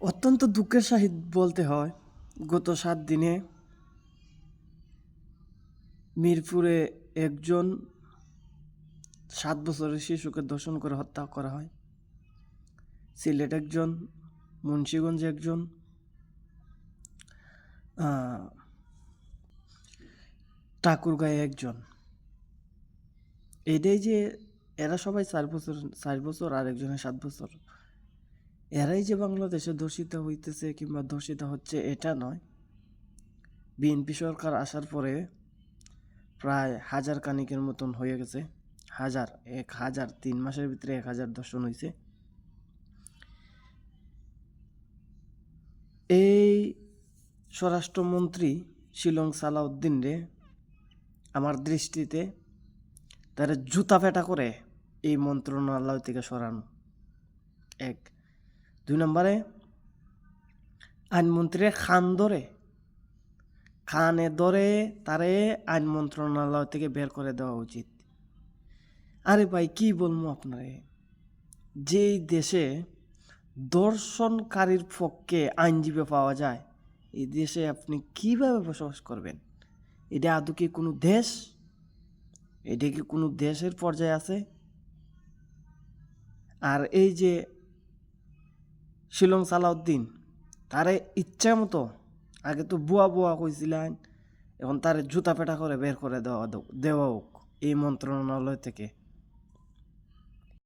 অত্যন্ত দুঃখের সহিত বলতে হয়, গত 7 দিনে মিরপুরে একজন 7 বছরের শিশুকে ধর্ষণ করে হত্যা করা হয়। সিলেট একজন, মুন্সিগঞ্জে একজন, ঠাকুরগাঁয়ে একজন। এটাই যে এরা সবাই 4 বছর আর একজনের 7 বছর, এরাই যে বাংলাদেশে ধর্ষিত হইতেছে কিংবা ধর্ষিত হচ্ছে এটা নয়। বিএনপি সরকার আসার পরে প্রায় 1000 কানিকের মতন হয়ে গেছে। 1000 3 মাসের ভিতরে 1000 ধর্ষণ হয়েছে। এই স্বরাষ্ট্রমন্ত্রী শিলং সালাউদ্দিন রে আমার দৃষ্টিতে তার জুতা পেটা করে এই মন্ত্রণালয় থেকে সরানো এক। 2 নম্বরে আইনমন্ত্রীর কানে ধরে তারে আইন মন্ত্রণালয় থেকে বের করে দেওয়া উচিত। আরে ভাই কি বলবো আপনারে, যেই দেশে ধর্ষণকারীর পক্ষে আইনজীবী পাওয়া যায়, এই দেশে আপনি কিভাবে বসবাস করবেন? এটা আদৌ কি কোনো দেশ? এটা কি কোনো দেশের পর্যায়ে আছে? আর এই যে শিলং সালাউদ্দিন, তারে ইচ্ছা মতো আগে তো বুয়া কইছিলেন, এখন তারে জুতা পেটা করে বের করে দেওয়া হোক এই মন্ত্রণালয় থেকে।